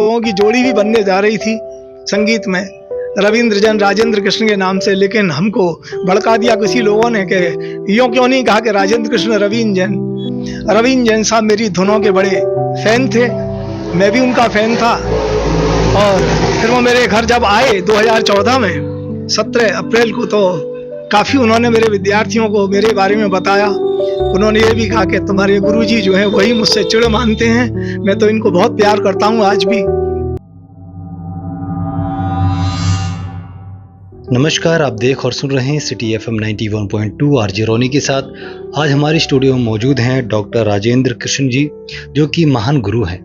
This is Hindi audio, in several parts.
लोगों की जोड़ी भी बनने जा रही थी संगीत में, रविंद्र जैन राजेंद्र कृष्ण के नाम से, लेकिन हमको भड़का दिया किसी लोगों ने कि यूँ क्यों नहीं कहा कि राजेंद्र कृष्ण रवीन्द्र जैन। रवीन्द्र जैन साहब मेरी धुनों के बड़े फैन थे, मैं भी उनका फैन था। और फिर वो मेरे घर जब आए 2014 में 17 अप्रैल को, तो काफ़ी उन्होंने मेरे विद्यार्थियों को मेरे बारे में बताया। उन्होंने ये भी कहा कि तुम्हारे गुरुजी जो हैं वही मुझसे चिड़ मानते हैं, मैं तो इनको बहुत प्यार करता हूँ आज भी। नमस्कार, आप देख और सुन रहे हैं सिटी एफएम 91.2 आरजे रोनी के साथ। आज हमारी स्टूडियो में मौजूद हैं डॉक्टर राजेंद्र कृष्ण जी, जो कि महान गुरु हैं,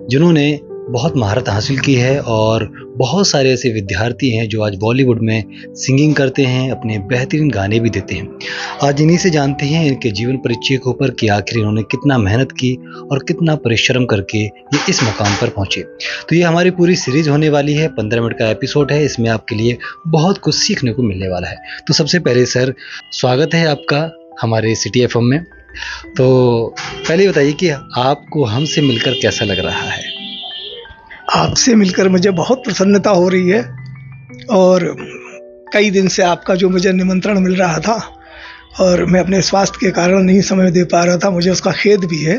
जिन्होंने बहुत महारत हासिल की है और बहुत सारे ऐसे विद्यार्थी हैं जो आज बॉलीवुड में सिंगिंग करते हैं, अपने बेहतरीन गाने भी देते हैं। आज इन्हीं से जानते हैं इनके जीवन परिचय के ऊपर कि आखिर इन्होंने कितना मेहनत की और कितना परिश्रम करके ये इस मुकाम पर पहुंचे। तो ये हमारी पूरी सीरीज होने वाली है, 15 मिनट का एपिसोड है, इसमें आपके लिए बहुत कुछ सीखने को मिलने वाला है। तो सबसे पहले सर, स्वागत है आपका हमारे सिटी एफएम में। तो पहले बताइए कि आपको हमसे मिलकर कैसा लग रहा है? आपसे मिलकर मुझे बहुत प्रसन्नता हो रही है, और कई दिन से आपका जो मुझे निमंत्रण मिल रहा था और मैं अपने स्वास्थ्य के कारण नहीं समय दे पा रहा था, मुझे उसका खेद भी है।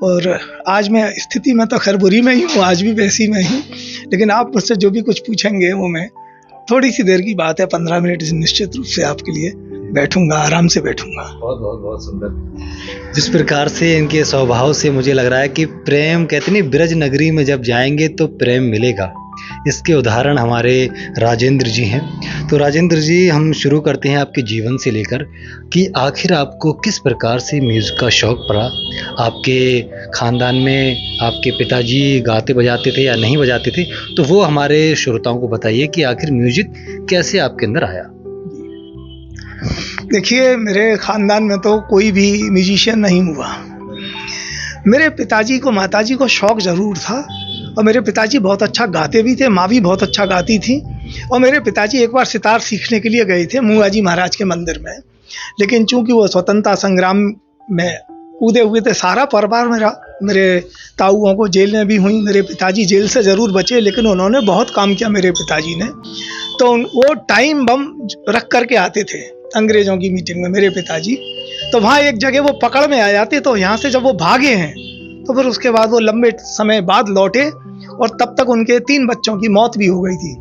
और आज मैं स्थिति में तो खैर बुरी में ही हूँ, आज भी वैसी में ही, लेकिन आप मुझसे जो भी कुछ पूछेंगे वो मैं, थोड़ी सी देर की बात है, 15 मिनट निश्चित रूप से आपके लिए बैठूंगा, आराम से बैठूंगा। बहुत बहुत बहुत सुंदर। जिस प्रकार से इनके स्वभाव से मुझे लग रहा है कि प्रेम, कहते नहीं, ब्रज नगरी में जब जाएंगे तो प्रेम मिलेगा, इसके उदाहरण हमारे राजेंद्र जी हैं। तो राजेंद्र जी, हम शुरू करते हैं आपके जीवन से लेकर कि आखिर आपको किस प्रकार से म्यूज़िक का शौक़ पड़ा। आपके ख़ानदान में आपके पिताजी गाते बजाते थे या नहीं बजाते थे, तो वो हमारे श्रोताओं को बताइए कि आखिर म्यूज़िक कैसे आपके अंदर आया। देखिए, मेरे ख़ानदान में तो कोई भी म्यूजिशियन नहीं हुआ। मेरे पिताजी को, माताजी को शौक़ ज़रूर था, और मेरे पिताजी बहुत अच्छा गाते भी थे, माँ भी बहुत अच्छा गाती थी। और मेरे पिताजी एक बार सितार सीखने के लिए गए थे मूंगाजी महाराज के मंदिर में, लेकिन चूंकि वो स्वतंत्रता संग्राम में कूदे हुए थे सारा परिवार मेरा, मेरे ताऊओं को जेलें भी हुई, मेरे पिताजी जेल से ज़रूर बचे, लेकिन उन्होंने बहुत काम किया मेरे पिताजी ने। तो वो टाइम बम रख करके आते थे अंग्रेज़ों की मीटिंग में मेरे पिताजी, तो वहाँ एक जगह वो पकड़ में आ जाते। तो यहाँ से जब वो भागे हैं तो फिर उसके बाद वो लंबे समय बाद लौटे, और तब तक उनके 3 बच्चों की मौत भी हो गई थी,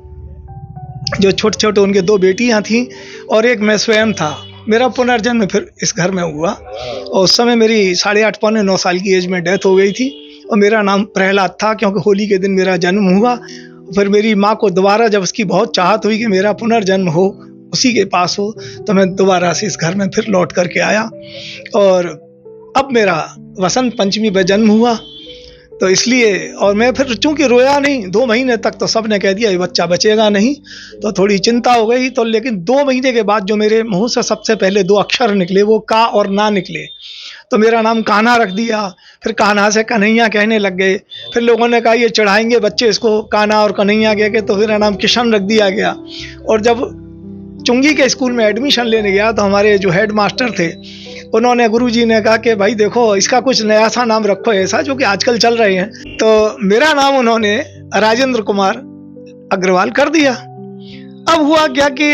जो छोटे छोटे उनके 2 बेटियां थीं और एक मैं स्वयं था। मेरा पुनर्जन्म फिर इस घर में हुआ, और उस समय मेरी 8.5 पौने 9 साल की एज में डेथ हो गई थी, और मेरा नाम प्रहलाद था, क्योंकि होली के दिन मेरा जन्म हुआ। फिर मेरी माँ को दोबारा जब उसकी बहुत चाहत हुई कि मेरा पुनर्जन्म हो, उसी के पास हो, तो मैं दोबारा से इस घर में फिर लौट करके आया। और अब मेरा वसंत पंचमी पे जन्म हुआ, तो इसलिए, और मैं फिर चूंकि रोया नहीं 2 महीने तक, तो सब ने कह दिया ये बच्चा बचेगा नहीं, तो थोड़ी चिंता हो गई। तो लेकिन 2 महीने के बाद जो मेरे मुंह से सबसे पहले 2 अक्षर निकले, वो का और ना निकले, तो मेरा नाम कान्हा रख दिया। फिर कान्हा से कन्हैया कहने लग गए। फिर लोगों ने कहा ये चढ़ाएंगे बच्चे इसको कान्हा और कन्हैया कह के, तो मेरा नाम किशन रख दिया गया। और जब चुंगी के स्कूल में एडमिशन लेने गया, तो हमारे जो हेड मास्टर थे, उन्होंने, गुरुजी ने कहा कि भाई देखो, इसका कुछ नया सा नाम रखो, ऐसा जो कि आजकल चल रहे हैं। तो मेरा नाम उन्होंने राजेंद्र कुमार अग्रवाल कर दिया। अब हुआ क्या कि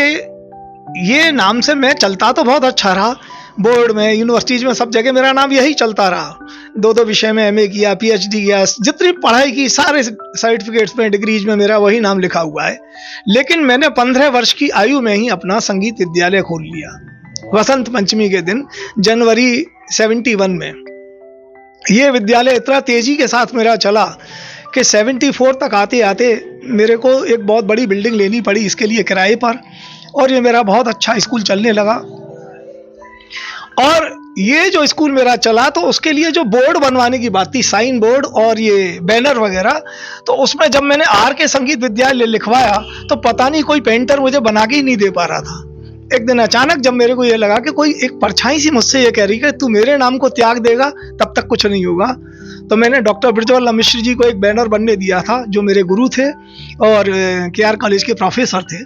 ये नाम से मैं चलता तो बहुत अच्छा रहा, बोर्ड में, यूनिवर्सिटीज़ में, सब जगह मेरा नाम यही चलता रहा। 2 विषय में MA किया, PhD किया, जितनी पढ़ाई की सारे सर्टिफिकेट्स में, डिग्रीज में मेरा वही नाम लिखा हुआ है। लेकिन मैंने 15 वर्ष की आयु में ही अपना संगीत विद्यालय खोल लिया, वसंत पंचमी के दिन, जनवरी 71 में। ये विद्यालय इतना तेज़ी के साथ मेरा चला कि 74 तक आते आते मेरे को एक बहुत बड़ी बिल्डिंग लेनी पड़ी इसके लिए किराए पर, और ये मेरा बहुत अच्छा स्कूल चलने लगा। और ये जो स्कूल मेरा चला, तो उसके लिए जो बोर्ड बनवाने की बात थी, साइन बोर्ड और ये बैनर वगैरह, तो उसमें जब मैंने RK संगीत विद्यालय लिखवाया, तो पता नहीं कोई पेंटर मुझे बना के ही नहीं दे पा रहा था। एक दिन अचानक जब मेरे को ये लगा कि कोई एक परछाई सी मुझसे ये कह रही है तू मेरे नाम को त्याग देगा तब तक कुछ नहीं होगा, तो मैंने डॉक्टर ब्रजवल्लभ मिश्र जी को एक बैनर बनने दिया था, जो मेरे गुरु थे और KR कॉलेज के प्रोफेसर थे,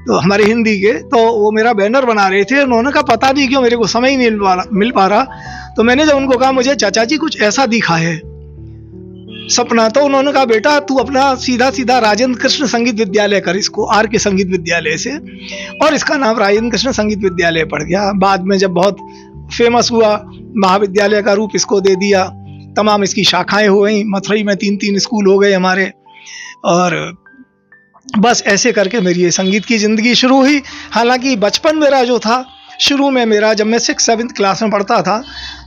तो हमारे हिंदी के। तो वो मेरा बैनर बना रहे थे, उन्होंने कहा पता नहीं क्यों मेरे को समय ही नहीं मिल पा रहा। तो मैंने जब उनको कहा मुझे चाचा जी कुछ ऐसा दिखा है, सपना। तो उन्होंने कहा बेटा तू अपना सीधा सीधा राजेंद्र कृष्ण संगीत विद्यालय कर, इसको आर के संगीत विद्यालय से, और इसका नाम राजेंद्र कृष्ण संगीत विद्यालय पड़ गया। बाद में जब बहुत फेमस हुआ, महाविद्यालय का रूप इसको दे दिया, तमाम इसकी शाखाएं हो गई, मथुरई में 3-3 स्कूल हो गए हमारे। और बस ऐसे करके मेरी ये संगीत की ज़िंदगी शुरू हुई। हालांकि बचपन मेरा जो था, शुरू में मेरा, जब मैं 6-7 क्लास में पढ़ता था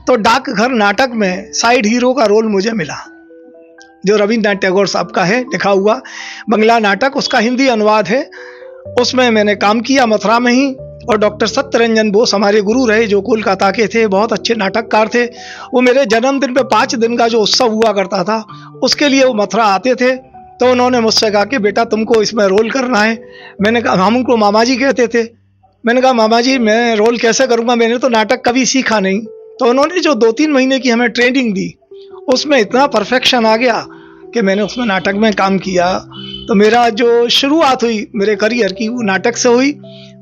तो डाकघर नाटक में साइड हीरो का रोल मुझे मिला, जो रविन्द्रनाथ टैगोर साहब का है लिखा हुआ बंगला नाटक, उसका हिंदी अनुवाद है। उसमें मैंने काम किया मथुरा में ही। और डॉक्टर सत्यरंजन बोस हमारे गुरु रहे, जो कोलकाता के थे, बहुत अच्छे नाटककार थे। वो मेरे जन्मदिन पे 5 दिन का जो उत्सव हुआ करता था, उसके लिए वो मथुरा आते थे। तो उन्होंने मुझसे कहा कि बेटा तुमको इसमें रोल करना है। मैंने कहा, हम उनको मामा जी कहते थे। मैंने कहा मामा जी मैं रोल कैसे करूँगा, मैंने तो नाटक कभी सीखा नहीं। तो उन्होंने जो 2-3 महीने की हमें ट्रेनिंग दी, उसमें इतना परफेक्शन आ गया कि मैंने उसमें नाटक में काम किया। तो मेरा जो शुरुआत हुई मेरे करियर की, वो नाटक से हुई।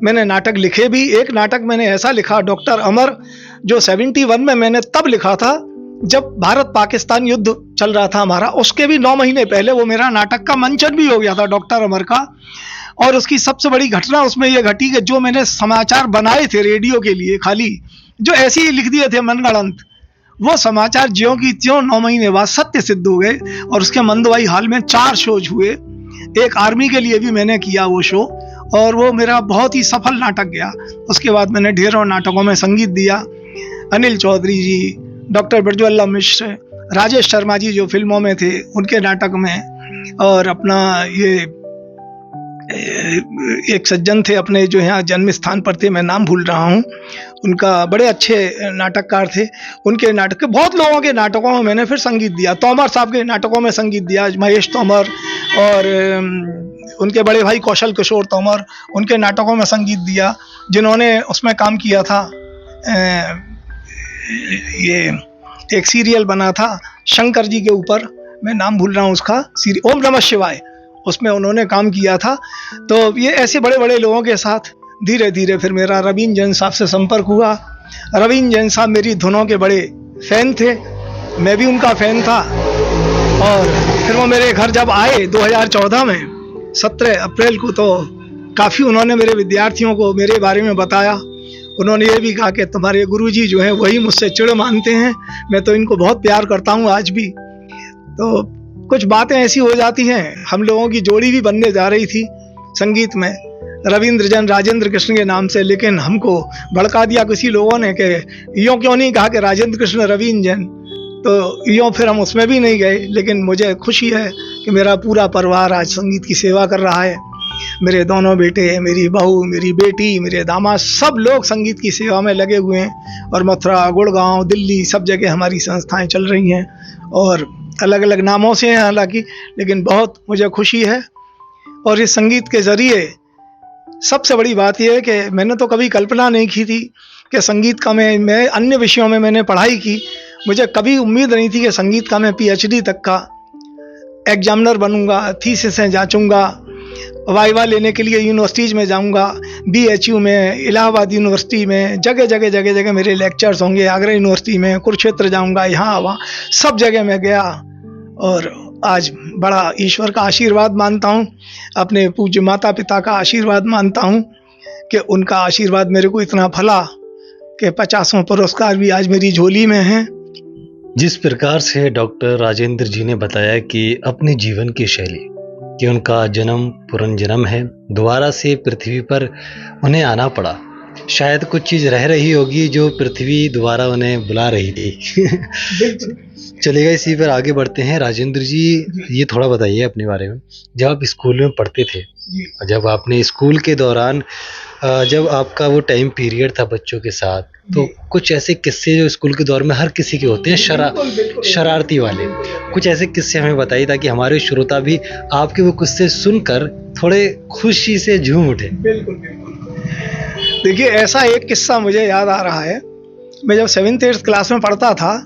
मैंने नाटक लिखे भी। एक नाटक मैंने ऐसा लिखा, डॉक्टर अमर, जो 71 में मैंने तब लिखा था जब भारत पाकिस्तान युद्ध चल रहा था हमारा। उसके भी 9 महीने पहले वो मेरा नाटक का मंचन भी हो गया था, डॉक्टर अमर का। और उसकी सबसे बड़ी घटना उसमें यह घटी कि जो मैंने समाचार बनाए थे रेडियो के लिए, खाली जो ऐसे ही लिख दिए थे मनगढ़ंत, वो समाचार ज्यों की त्यों 9 महीने बाद सत्य सिद्ध हो गए। और उसके मंदवाई हाल में 4 शोज हुए। एक आर्मी के लिए भी मैंने किया वो शो, और वो मेरा बहुत ही सफल नाटक गया। उसके बाद मैंने ढेरों नाटकों में संगीत दिया। अनिल चौधरी जी, डॉक्टर ब्रजवल्लभ मिश्र, राजेश शर्मा जी जो फिल्मों में थे उनके नाटक में, और अपना ये एक सज्जन थे अपने जो यहाँ जन्म स्थान पर थे, मैं नाम भूल रहा हूँ उनका, बड़े अच्छे नाटककार थे। उनके नाटक, बहुत लोगों के नाटकों में मैंने फिर संगीत दिया। तोमर साहब के नाटकों में संगीत दिया, महेश तोमर, और उनके बड़े भाई कौशल किशोर तोमर, उनके नाटकों में संगीत दिया, जिन्होंने उसमें काम किया था। ये एक सीरियल बना था शंकर जी के ऊपर, मैं नाम भूल रहा हूँ उसका, ओम नमः शिवाय, उसमें उन्होंने काम किया था। तो ये ऐसे बड़े बड़े लोगों के साथ धीरे धीरे फिर मेरा रवीन जैन साहब से संपर्क हुआ। रवीन जैन साहब मेरी धुनों के बड़े फ़ैन थे, मैं भी उनका फ़ैन था। और फिर वो मेरे घर जब आए 2014 में 17 अप्रैल को, तो काफ़ी उन्होंने मेरे विद्यार्थियों को मेरे बारे में बताया। उन्होंने ये भी कहा कि तुम्हारे गुरुजी जो हैं वही मुझसे चिड़ मानते हैं, मैं तो इनको बहुत प्यार करता हूँ आज भी। तो कुछ बातें ऐसी हो जाती हैं। हम लोगों की जोड़ी भी बनने जा रही थी संगीत में, रविंद्र जैन राजेंद्र कृष्ण के नाम से, लेकिन हमको भड़का दिया किसी लोगों ने कि यूँ क्यों नहीं कहा कि राजेंद्र कृष्ण रवीन जैन, तो यूँ फिर हम उसमें भी नहीं गए। लेकिन मुझे खुशी है कि मेरा पूरा परिवार आज संगीत की सेवा कर रहा है। मेरे दोनों बेटे, मेरी बहू, मेरी बेटी, मेरे दामाद, सब लोग संगीत की सेवा में लगे हुए हैं। और मथुरा, गुड़गांव, दिल्ली, सब जगह हमारी संस्थाएं चल रही हैं, और अलग अलग नामों से हैं हालांकि, लेकिन बहुत मुझे खुशी है। और इस संगीत के ज़रिए सबसे बड़ी बात यह है कि मैंने तो कभी कल्पना नहीं की थी कि संगीत का मैं अन्य विषयों में मैंने पढ़ाई की, मुझे कभी उम्मीद नहीं थी कि संगीत का मैं PhD तक का एग्जामिनर बनूंगा, थीसिसें जांचूंगा, वाइवा लेने के लिए यूनिवर्सिटीज़ में जाऊंगा, BHU में, इलाहाबाद यूनिवर्सिटी में, जगह जगह मेरे लेक्चर्स होंगे, आगरा यूनिवर्सिटी में, कुरुक्षेत्र जाऊंगा, यहाँ वहाँ सब जगह मैं गया। और आज बड़ा ईश्वर का आशीर्वाद मानता हूँ, अपने पूज्य माता पिता का आशीर्वाद मानता हूँ कि उनका आशीर्वाद मेरे को इतना फला कि 50वां पुरस्कार भी आज मेरी झोली में है। जिस प्रकार से डॉक्टर राजेंद्र जी ने बताया कि अपने जीवन की शैली, कि उनका जन्म पुनर्जन्म है, दोबारा से पृथ्वी पर उन्हें आना पड़ा, शायद कुछ चीज़ रह रही होगी जो पृथ्वी दोबारा उन्हें बुला रही थी। चलेगा, इसी पर आगे बढ़ते हैं। राजेंद्र जी, ये थोड़ा बताइए अपने बारे में। जब आप स्कूल में पढ़ते थे, जब आपने स्कूल के दौरान, जब आपका वो टाइम पीरियड था बच्चों के साथ, तो कुछ ऐसे किस्से जो स्कूल के दौर में हर किसी के होते हैं, शरारती वाले, कुछ ऐसे किस्से हमें बताइए ताकि हमारे श्रोता भी आपके वो किस्से सुनकर थोड़े खुशी से झूम उठे। बिल्कुल। देखिए, ऐसा एक किस्सा मुझे याद आ रहा है। मैं जब 7th-8th क्लास में पढ़ता था,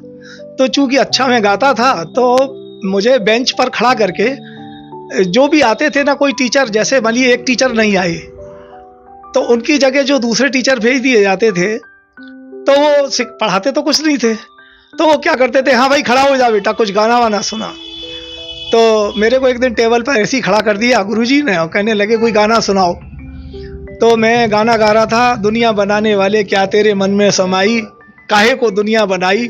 तो चूँकि अच्छा मैं गाता था, तो मुझे बेंच पर खड़ा करके जो भी आते थे ना, कोई टीचर, जैसे मान लीजिए एक टीचर नहीं आए, तो उनकी जगह जो दूसरे टीचर भेज दिए जाते थे, तो वो पढ़ाते तो कुछ नहीं थे, तो वो क्या करते थे, हाँ भाई खड़ा हो जा बेटा, कुछ गाना वाना सुना। तो मेरे को एक दिन टेबल पर ऐसे ही खड़ा कर दिया गुरुजी ने और कहने लगे कोई गाना सुनाओ। तो मैं गाना गा रहा था, दुनिया बनाने वाले क्या तेरे मन में समाई, काहे को दुनिया बनाई।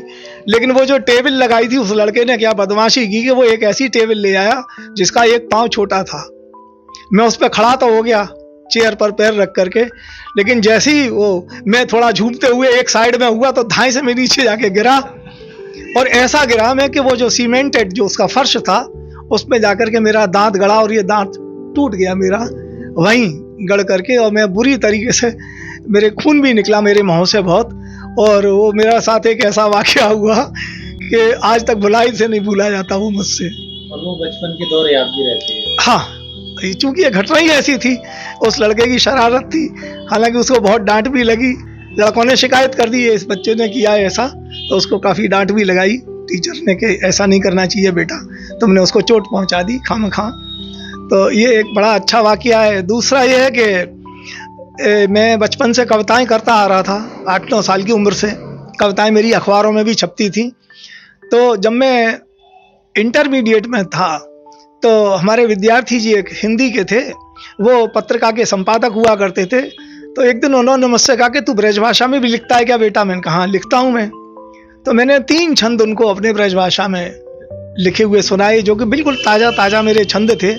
लेकिन वो जो टेबल लगाई थी उस लड़के ने क्या बदमाशी की कि वो एक ऐसी टेबल ले आया जिसका एक पाँव छोटा था। मैं उस पर खड़ा तो हो गया चेयर पर पैर रख करके, लेकिन जैसे ही वो मैं थोड़ा झूमते हुए एक साइड में हुआ तो धाई से मैं नीचे जाके गिरा, और ऐसा गिरा मैं कि वो जो सीमेंटेड जो उसका फर्श था उसमें जाकर के मेरा दांत गड़ा और ये दांत टूट गया मेरा वहीं गड़ करके, और मैं बुरी तरीके से मेरे खून भी निकला मेरे मुंह से बहुत। और वो मेरा साथ एक ऐसा वाकया हुआ कि आज तक भुलाई से नहीं भूला जाता वो मुझसे। और वो बचपन के दौर याद भी रहते हैं। हाँ, चूंकि ये घटना ही ऐसी थी, उस लड़के की शरारत थी, हालांकि उसको बहुत डांट भी लगी। लड़कों ने शिकायत कर दी है इस बच्चे ने किया है ऐसा, तो उसको काफ़ी डांट भी लगाई टीचर ने कि ऐसा नहीं करना चाहिए बेटा, तुमने उसको चोट पहुंचा दी खामखा। तो ये एक बड़ा अच्छा वाकया है। दूसरा ये है कि मैं बचपन से कविताएं करता आ रहा था, 8-9 साल की उम्र से कविताएं मेरी अखबारों में भी छपती थी। तो जब मैं इंटरमीडिएट में था तो हमारे विद्यार्थी जी एक हिंदी के थे, वो पत्रिका के संपादक हुआ करते थे। तो एक दिन उन्होंने मुझसे कहा कि तू ब्रजभाषा में भी लिखता है क्या बेटा? मैंने कहा हाँ लिखता हूँ मैं। तो मैंने 3 छंद उनको अपने ब्रजभाषा में लिखे हुए सुनाए, जो कि बिल्कुल ताज़ा ताज़ा मेरे छंद थे।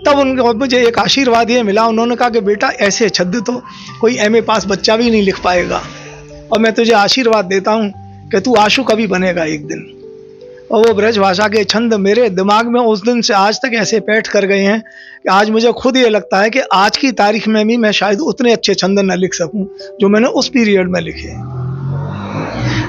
तब उनको मुझे एक आशीर्वाद ये मिला, उन्होंने कहा कि बेटा ऐसे छंद तो कोई MA पास बच्चा भी नहीं लिख पाएगा, और मैं तुझे आशीर्वाद देता हूँ कि तू आशु कवि बनेगा एक दिन। और वो ब्रजभाषा के छंद मेरे दिमाग में उस दिन से आज तक ऐसे बैठ कर गए हैं कि आज मुझे खुद ये लगता है कि आज की तारीख में भी मैं शायद उतने अच्छे छंद न लिख सकूं जो मैंने उस पीरियड में लिखे।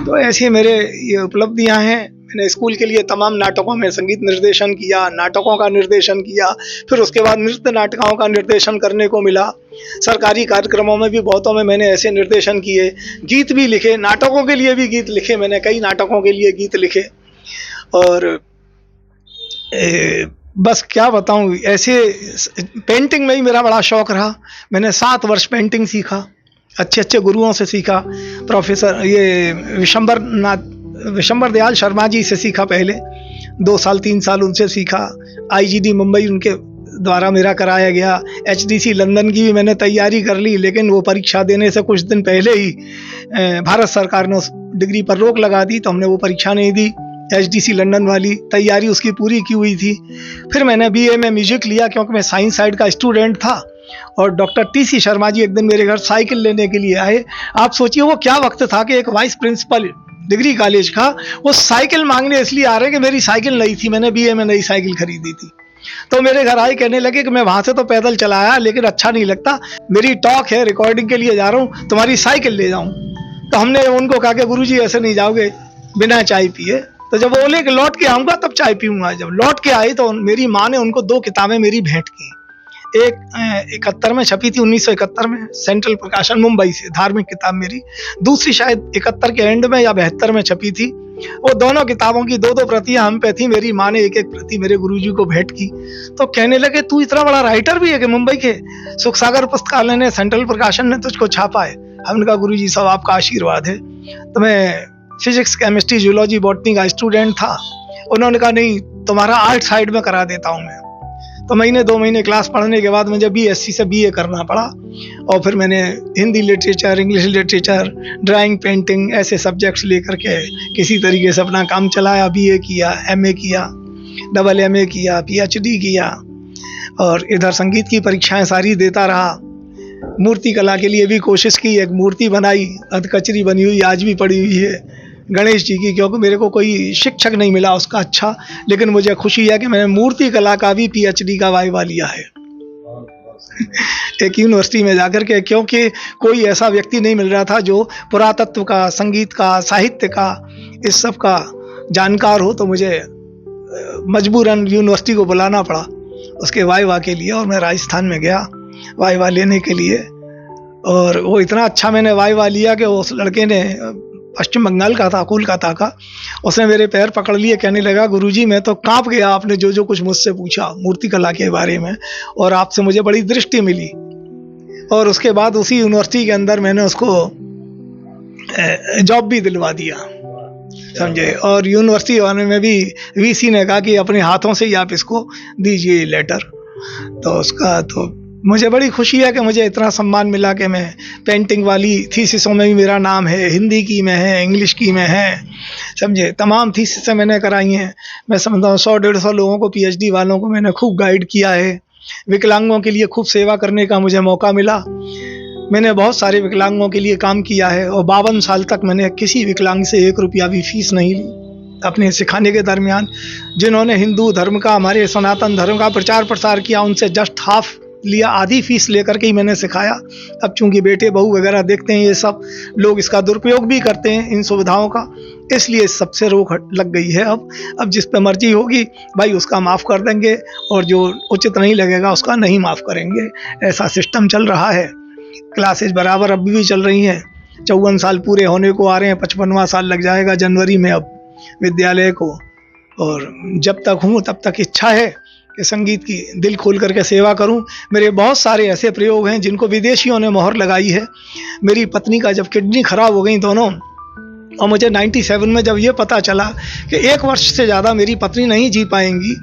तो ऐसी मेरे ये उपलब्धियां हैं। मैंने स्कूल के लिए तमाम नाटकों में संगीत निर्देशन किया, नाटकों का निर्देशन किया, फिर उसके बाद नृत्य नाटकों का निर्देशन करने को मिला। सरकारी कार्यक्रमों में भी बहुतों में मैंने ऐसे निर्देशन किए, गीत भी लिखे, नाटकों के लिए भी गीत लिखे, मैंने कई नाटकों के लिए गीत लिखे। और बस क्या बताऊं, ऐसे पेंटिंग में ही मेरा बड़ा शौक रहा। मैंने 7 वर्ष पेंटिंग सीखा, अच्छे अच्छे गुरुओं से सीखा। प्रोफेसर ये विशंबर दयाल शर्मा जी से सीखा पहले, 2 साल 3 साल उनसे सीखा। IGD मुंबई उनके द्वारा मेरा कराया गया। HDC लंदन की भी मैंने तैयारी कर ली, लेकिन वो परीक्षा देने से कुछ दिन पहले ही भारत सरकार ने उस डिग्री पर रोक लगा दी, तो हमने वो परीक्षा नहीं दी। HDC लंदन वाली तैयारी उसकी पूरी की हुई थी। फिर मैंने BA में म्यूजिक लिया, क्योंकि मैं साइंस साइड का स्टूडेंट था। और डॉक्टर TC शर्मा जी एक दिन मेरे घर साइकिल लेने के लिए आए। आप सोचिए वो क्या वक्त था कि एक वाइस प्रिंसिपल डिग्री कॉलेज का वो साइकिल मांगने इसलिए आ रहे हैं कि मेरी साइकिल नई थी, मैंने BA में नई साइकिल खरीदी थी। तो मेरे घर आए, कहने लगे कि मैं वहां से तो पैदल चला आया लेकिन अच्छा नहीं लगता, मेरी टॉक है, रिकॉर्डिंग के लिए जा रहा हूँ, तुम्हारी साइकिल ले जाऊं। तो हमने उनको कहा कि गुरुजी ऐसे नहीं जाओगे बिना चाय पिए। तो जब बोले कि लौट के आऊंगा तब चाय पीऊंगा। जब लौट के आई तो मेरी माँ ने उनको 2 किताबें मेरी भेंट की। एक 71 में छपी थी, 1971 में, सेंट्रल प्रकाशन मुंबई से, धार्मिक किताब मेरी। दूसरी शायद 71 के एंड में या 72 में छपी थी। वो दोनों किताबों की 2-2 प्रतियां हम पे थी। मेरी माँ ने 1-1 प्रति मेरे गुरुजी को भेंट की। तो कहने लगे तू इतना बड़ा राइटर भी है कि मुंबई के सुख सागर पुस्तकालय ने, सेंट्रल प्रकाशन ने तुझको छापा है। हमने कहा गुरुजी सब आपका आशीर्वाद है। तो मैं फिजिक्स, केमिस्ट्री, जूलॉजी, बॉटनी का स्टूडेंट था। उन्होंने कहा नहीं, तुम्हारा आर्ट साइड में करा देता हूँ मैं। तो 2 महीने क्लास पढ़ने के बाद मुझे BSc से BA करना पड़ा। और फिर मैंने Hindi literature, English literature, drawing, painting ऐसे सब्जेक्ट्स लेकर के किसी तरीके से अपना काम चलाया। BA किया, MA किया, AA किया, PhD किया, और इधर संगीत की परीक्षाएं सारी देता रहा। मूर्ति कला के लिए भी कोशिश की, एक मूर्ति बनाई, अधकचरी बनी हुई आज भी पड़ी हुई है गणेश जी की, क्योंकि मेरे को कोई शिक्षक नहीं मिला उसका अच्छा। लेकिन मुझे खुशी है कि मैंने मूर्ति कला का भी PhD का वाइवा लिया है एक यूनिवर्सिटी में जाकर के, क्योंकि कोई ऐसा व्यक्ति नहीं मिल रहा था जो पुरातत्व का, संगीत का, साहित्य का, इस सब का जानकार हो। तो मुझे मजबूरन यूनिवर्सिटी को बुलाना पड़ा उसके वाइवा के लिए, और मैं राजस्थान में गया वाइवा लेने के लिए। और वो इतना अच्छा मैंने वाइवा लिया कि उस लड़के ने, पश्चिम बंगाल का था, कोलकाता का, उसने मेरे पैर पकड़ लिए, कहने लगा गुरुजी मैं तो कांप गया, आपने जो जो कुछ मुझसे पूछा मूर्ति कला के बारे में, और आपसे मुझे बड़ी दृष्टि मिली। और उसके बाद उसी यूनिवर्सिटी के अंदर मैंने उसको जॉब भी दिलवा दिया। समझे। और यूनिवर्सिटी वाले में भी वीसी ने कहा कि अपने हाथों से ही आप इसको दीजिए लेटर। तो उसका तो मुझे बड़ी खुशी है कि मुझे इतना सम्मान मिला कि मैं पेंटिंग वाली थीसिसों में भी मेरा नाम है, हिंदी की में है, इंग्लिश की में है, समझे। तमाम थीसिसें मैंने कराई हैं। मैं समझता हूँ 100-150 लोगों को, पीएचडी वालों को मैंने खूब गाइड किया है। विकलांगों के लिए खूब सेवा करने का मुझे मौका मिला। मैंने बहुत सारे विकलांगों के लिए काम किया है और 52 साल तक मैंने किसी विकलांग से 1 रुपया भी फीस नहीं ली अपने सिखाने के दरमियान। जिन्होंने हिंदू धर्म का, हमारे सनातन धर्म का प्रचार प्रसार किया, उनसे जस्ट हाफ लिया, आधी फीस लेकर के ही मैंने सिखाया। अब चूंकि बेटे बहू वगैरह देखते हैं, ये सब लोग इसका दुरुपयोग भी करते हैं इन सुविधाओं का, इसलिए सबसे रोक लग गई है। अब जिस पे मर्जी होगी भाई उसका माफ़ कर देंगे और जो उचित नहीं लगेगा उसका नहीं माफ़ करेंगे। ऐसा सिस्टम चल रहा है। क्लासेज बराबर अभी भी चल रही हैं। 54 साल पूरे होने को आ रहे हैं, 55वां साल लग जाएगा जनवरी में अब विद्यालय को। और जब तक हूँ तब तक इच्छा है कि संगीत की दिल खोल करके सेवा करूं। मेरे बहुत सारे ऐसे प्रयोग हैं जिनको विदेशियों ने मोहर लगाई है। मेरी पत्नी का जब किडनी खराब हो गई दोनों, और मुझे 97 में जब ये पता चला कि 1 वर्ष से ज़्यादा मेरी पत्नी नहीं जी पाएंगी,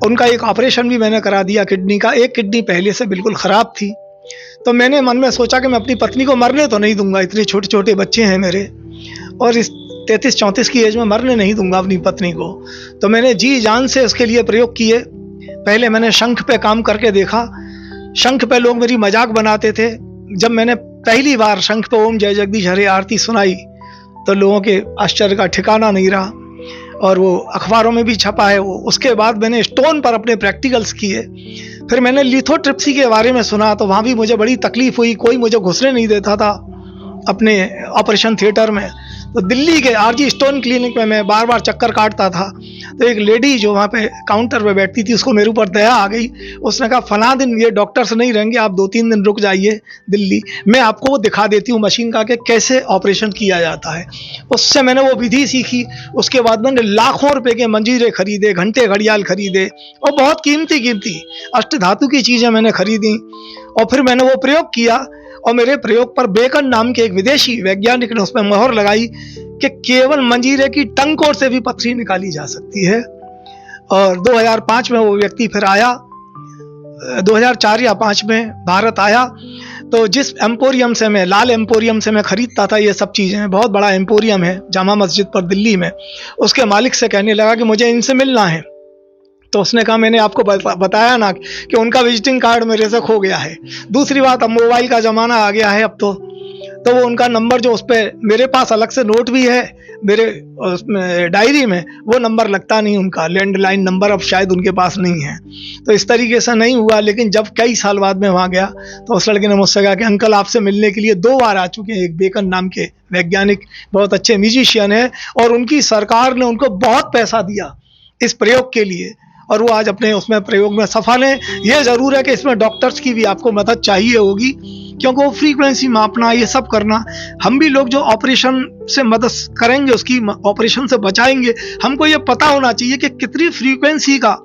उनका एक ऑपरेशन भी मैंने करा दिया किडनी का। एक किडनी पहले से बिल्कुल ख़राब थी। तो मैंने मन में सोचा कि मैं अपनी पत्नी को मरने तो नहीं दूंगा, इतने छोटे छोटे बच्चे हैं मेरे, और इस 33-34 की एज में मरने नहीं दूंगा अपनी पत्नी को। तो मैंने जी जान से उसके लिए प्रयोग किए। पहले मैंने शंख पे काम करके देखा। शंख पे लोग मेरी मजाक बनाते थे। जब मैंने पहली बार शंख पे ओम जय जगदीश हरे आरती सुनाई तो लोगों के आश्चर्य का ठिकाना नहीं रहा, और वो अखबारों में भी छपा है वो। उसके बाद मैंने स्टोन पर अपने प्रैक्टिकल्स किए। फिर मैंने लिथोट्रिप्सी के बारे में सुना तो वहाँ भी मुझे बड़ी तकलीफ हुई। कोई मुझे घुसने नहीं देता था अपने ऑपरेशन थिएटर में। तो दिल्ली के आरजी स्टोन क्लिनिक में मैं बार बार चक्कर काटता था। तो एक लेडी जो वहाँ पे काउंटर पे बैठती थी, उसको मेरे ऊपर दया आ गई। उसने कहा फला दिन ये डॉक्टर्स नहीं रहेंगे, आप 2-3 दिन रुक जाइए दिल्ली, मैं आपको वो दिखा देती हूँ मशीन का कि कैसे ऑपरेशन किया जाता है। उससे मैंने वो विधि सीखी। उसके बाद मैंने लाखों रुपए के मंजीरे खरीदे, घंटे घड़ियाल खरीदे, और बहुत कीमती अष्टधातु की चीज़ें मैंने खरीदी। और फिर मैंने वो प्रयोग किया, और मेरे प्रयोग पर बेकन नाम के एक विदेशी वैज्ञानिक ने उसमें मोहर लगाई कि केवल मंजीरे की टंकों से भी पथरी निकाली जा सकती है। और 2005 में वो व्यक्ति फिर आया, 2004 या 5 में भारत आया। तो जिस एम्पोरियम से मैं, लाल एम्पोरियम से मैं खरीदता था ये सब चीज़ें, बहुत बड़ा एम्पोरियम है जामा मस्जिद पर दिल्ली में, उसके मालिक से कहने लगा कि मुझे इनसे मिलना है। तो उसने कहा मैंने आपको बताया ना कि उनका विजिटिंग कार्ड मेरे से खो गया है। दूसरी बात, अब मोबाइल का ज़माना आ गया है अब तो वो उनका नंबर जो उस पर मेरे पास अलग से नोट भी है मेरे डायरी में, वो नंबर लगता नहीं उनका, लैंडलाइन नंबर अब शायद उनके पास नहीं है। तो इस तरीके से नहीं हुआ। लेकिन जब कई साल बाद में वहाँ गया तो उस लड़के ने मुझसे कहा कि अंकल आपसे मिलने के लिए 2 बार आ चुके हैं एक बेकन नाम के वैज्ञानिक, बहुत अच्छे म्यूजिशियन हैं, और उनकी सरकार ने उनको बहुत पैसा दिया इस प्रयोग के लिए, और वो आज अपने उसमें प्रयोग में सफल है। ये ज़रूर है कि इसमें डॉक्टर्स की भी आपको मदद चाहिए होगी, क्योंकि वो फ्रीक्वेंसी मापना, ये सब करना, हम भी लोग जो ऑपरेशन से मदद करेंगे, उसकी ऑपरेशन से बचाएंगे, हमको ये पता होना चाहिए कि कितनी फ्रीक्वेंसी का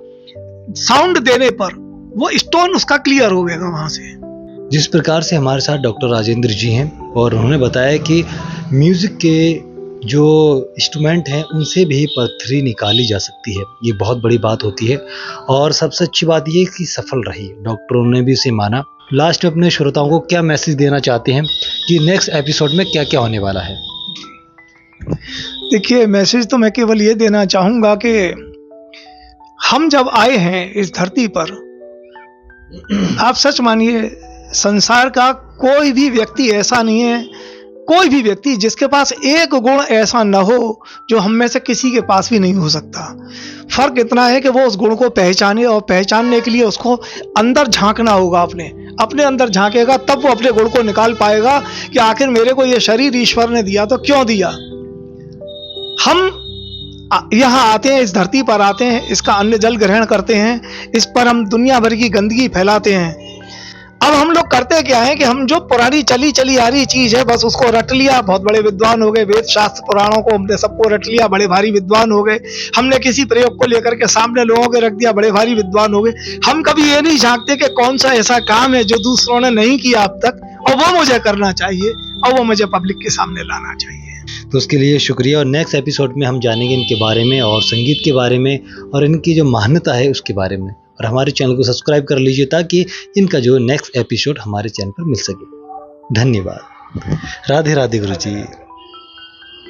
साउंड देने पर वो स्टोन उसका क्लियर हो गया वहाँ से। जिस प्रकार से हमारे साथ डॉक्टर राजेंद्र जी हैं, और उन्होंने बताया कि म्यूज़िक के जो इंस्ट्रूमेंट हैं उनसे भी पथरी निकाली जा सकती है, ये बहुत बड़ी बात होती है। और सबसे अच्छी बात ये कि सफल रही, डॉक्टरों ने भी उसे माना। लास्ट में अपने श्रोताओं को क्या मैसेज देना चाहते हैं कि नेक्स्ट एपिसोड में क्या क्या होने वाला है? देखिए, मैसेज तो मैं केवल ये देना चाहूँगा कि हम जब आए हैं इस धरती पर, आप सच मानिए संसार का कोई भी व्यक्ति ऐसा नहीं है, कोई भी व्यक्ति जिसके पास एक गुण ऐसा न हो जो हम में से किसी के पास भी नहीं हो सकता। फर्क इतना है कि वो उस गुण को पहचाने, और पहचानने के लिए उसको अंदर झांकना होगा। अपने अंदर झांकेगा तब वो अपने गुण को निकाल पाएगा कि आखिर मेरे को ये शरीर ईश्वर ने दिया तो क्यों दिया। हम यहाँ आते हैं, इस धरती पर आते हैं, इसका अन्न जल ग्रहण करते हैं, इस पर हम दुनिया भर की गंदगी फैलाते हैं। अब हम लोग करते क्या है कि हम जो पुरानी चली आ रही चीज है बस उसको रट लिया, बहुत बड़े विद्वान हो गए, वेद शास्त्र पुराणों को हमने सबको रट लिया, बड़े भारी विद्वान हो गए। हमने किसी प्रयोग को लेकर के सामने लोगों के रख दिया, बड़े भारी विद्वान हो गए। हम कभी ये नहीं झांकते कि कौन सा ऐसा काम है जो दूसरों ने नहीं किया अब तक, और वो मुझे करना चाहिए, और वो मुझे पब्लिक के सामने लाना चाहिए। तो उसके लिए शुक्रिया। और नेक्स्ट एपिसोड में हम जानेंगे इनके बारे में और संगीत के बारे में और इनकी जो महानता है उसके बारे में। और हमारे चैनल को सब्सक्राइब कर लीजिए ताकि इनका जो नेक्स्ट एपिसोड हमारे चैनल पर मिल सके। धन्यवाद। राधे राधे गुरु जी।